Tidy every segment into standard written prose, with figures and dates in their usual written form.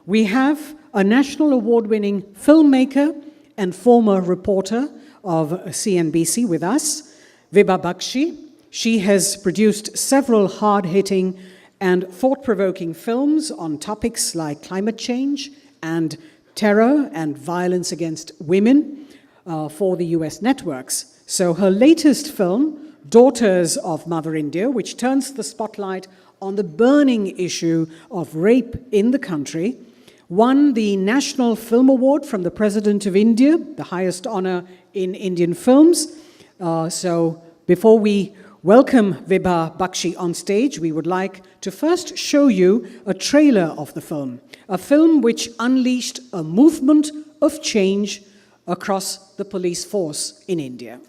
we have a national award-winning filmmaker and former reporter of CNBC with us, Vibha Bakshi. She has produced several hard-hitting and thought-provoking films on topics like climate change and terror and violence against women for the US networks. So her latest film, Daughters of Mother India, which turns the spotlight on the burning issue of rape in the country, won the National Film Award from the President of India, the highest honor in Indian films. So before we welcome Vibha Bakshi on stage, we would like to first show you a trailer of the film, a film which unleashed a movement of change across the police force in India.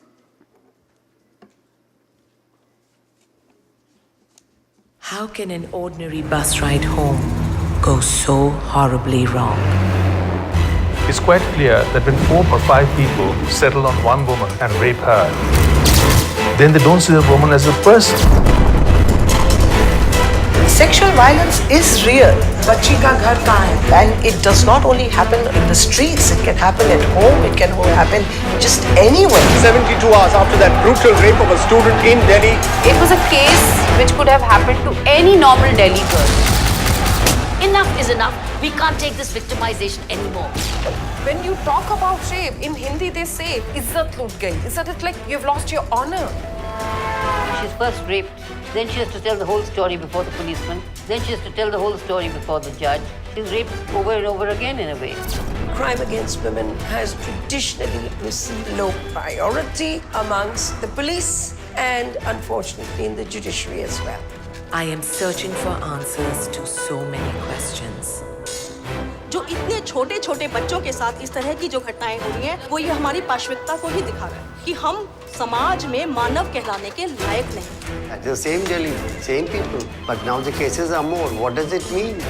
How can an ordinary bus ride home go so horribly wrong? It's quite clear that when 4 or 5 people settle on one woman and rape her, then they don't see the woman as a person. Sexual violence is real. Bachchi ka ghar kahan hai? And it does not only happen in the streets, it can happen at home, it can happen just anywhere. 72 hours after that brutal rape of a student in Delhi. It was a case which could have happened to any normal Delhi girl. Enough is enough. We can't take this victimization anymore. When you talk about rape, in Hindi they say, Izzat lut gayi. Isn't it like you've lost your honor? She's first raped, then she has to tell the whole story before the policeman, then she has to tell the whole story before the judge. She's raped over and over again in a way. Crime against women has traditionally received low priority amongst the police and unfortunately in the judiciary as well. I am searching for answers to so many questions. जो इतने छोटे छोटे बच्चों के साथ इस तरह की जो घटनाएं हो रही हैं, वो ये हमारी पाशविकता को ही दिखा रहा है कि हम समाज में मानव कहलाने के लायक नहीं। The same Delhi, same people, but now the cases are more. What does it mean?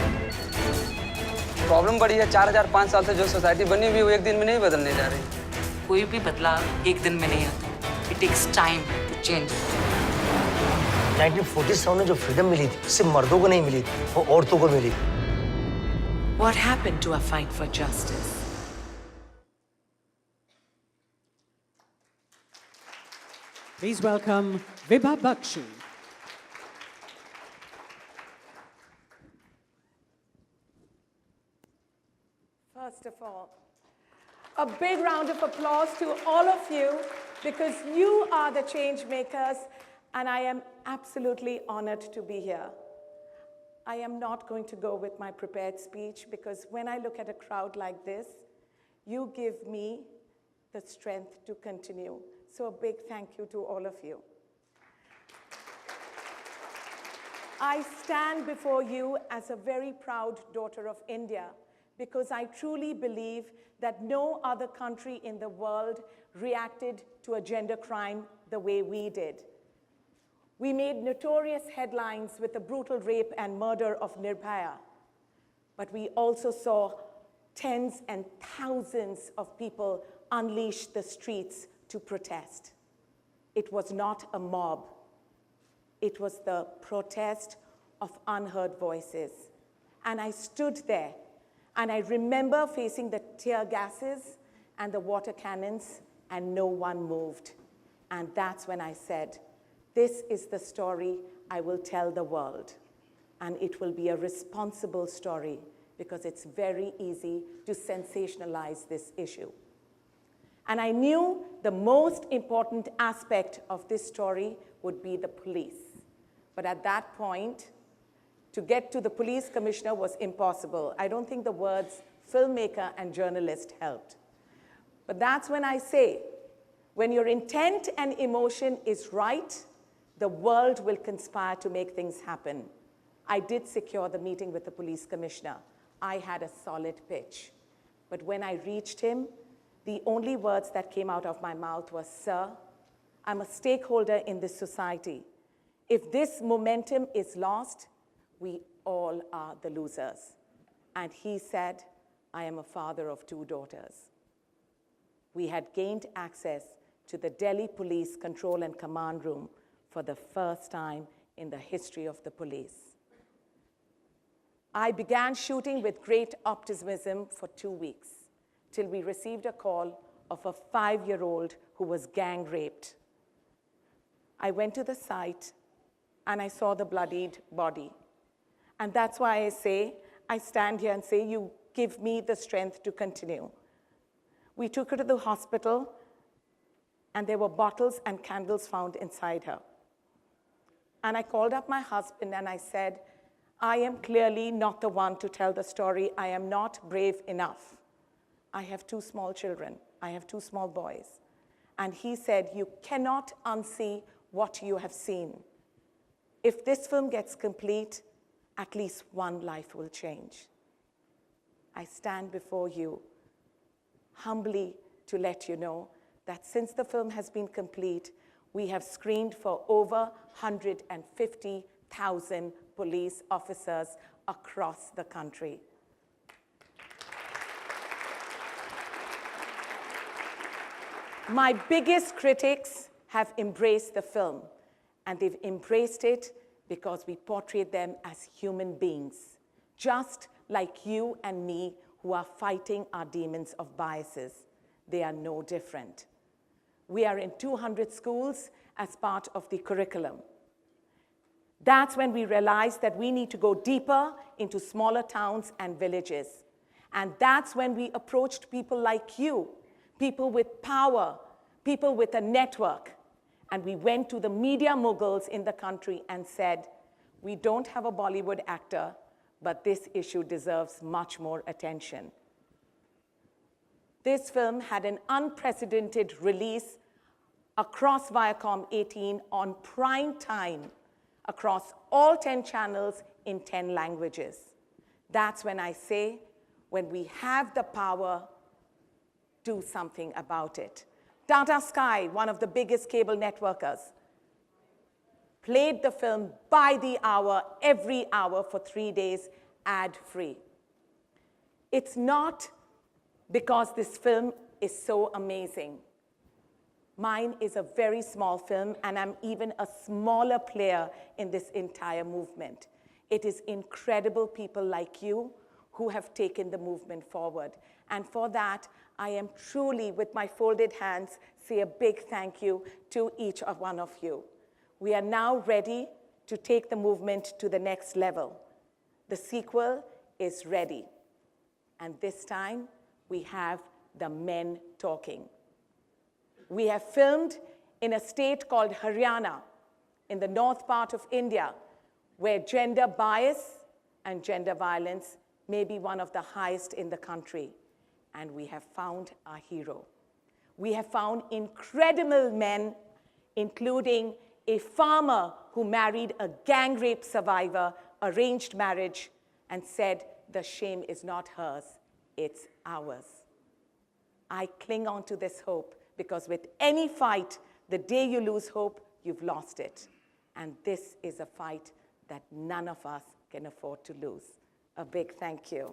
Problem बड़ी है। 4005 साल से जो सोसाइटी बनी हुई है वो एक दिन में नहीं बदलने जा रही। कोई भी बदलाव एक दिन में नहीं आता। It takes time to change. 1947 में जो फ्रीडम मिली थी, सिर्फ मर्दों को नहीं मिली थी, वो औरतों को मिली। What happened to our fight for justice? Please welcome Vibha Bakshi. First of all, a big round of applause to all of you because you are the change makers and I am absolutely honored to be here. I am not going to go with my prepared speech because when I look at a crowd like this, you give me the strength to continue. So a big thank you to all of you. I stand before you as a very proud daughter of India because I truly believe that no other country in the world reacted to a gender crime the way we did. We made notorious headlines with the brutal rape and murder of Nirbhaya, but we also saw tens and thousands of people unleash the streets to protest. It was not a mob. It was the protest of unheard voices. And I stood there, and I remember facing the tear gases and the water cannons, and no one moved. And that's when I said, this is the story I will tell the world. And it will be a responsible story because it's very easy to sensationalize this issue. And I knew the most important aspect of this story would be the police. But at that point, to get to the police commissioner was impossible. I don't think the words filmmaker and journalist helped. But that's when I say, when your intent and emotion is right, the world will conspire to make things happen. I did secure the meeting with the police commissioner. I had a solid pitch. But when I reached him, the only words that came out of my mouth was, sir, I'm a stakeholder in this society. If this momentum is lost, we all are the losers. And he said, I am a father of 2 daughters. We had gained access to the Delhi Police Control and Command Room for the first time in the history of the police. I began shooting with great optimism for 2 weeks, till we received a call of a 5-year-old who was gang raped. I went to the site and I saw the bloodied body. And that's why I stand here and say, you give me the strength to continue. We took her to the hospital, and there were bottles and candles found inside her. And I called up my husband and I said, I am clearly not the one to tell the story. I am not brave enough. I have 2 small children. I have 2 small boys. And he said, you cannot unsee what you have seen. If this film gets complete, at least one life will change. I stand before you humbly to let you know that since the film has been complete, we have screened for over 150,000 police officers across the country. My biggest critics have embraced the film, and they've embraced it because we portrayed them as human beings, just like you and me who are fighting our demons of biases. They are no different. We are in 200 schools as part of the curriculum. That's when we realized that we need to go deeper into smaller towns and villages. And that's when we approached people like you, people with power, people with a network. And we went to the media moguls in the country and said, we don't have a Bollywood actor, but this issue deserves much more attention. This film had an unprecedented release across Viacom 18 on prime time, across all 10 channels in 10 languages. That's when I say, when we have the power, do something about it. Tata Sky, one of the biggest cable networkers, played the film by the hour, every hour for 3 days, ad-free. It's not because this film is so amazing. Mine is a very small film, and I'm even a smaller player in this entire movement. It is incredible people like you who have taken the movement forward. And for that, I am truly, with my folded hands, say a big thank you to each one of you. We are now ready to take the movement to the next level. The sequel is ready. And this time, we have the men talking. We have filmed in a state called Haryana, in the north part of India, where gender bias and gender violence may be one of the highest in the country. And we have found our hero. We have found incredible men, including a farmer who married a gang rape survivor, arranged marriage, and said, the shame is not hers, it's ours. I cling on to this hope, because with any fight, the day you lose hope, you've lost it. And this is a fight that none of us can afford to lose. A big thank you.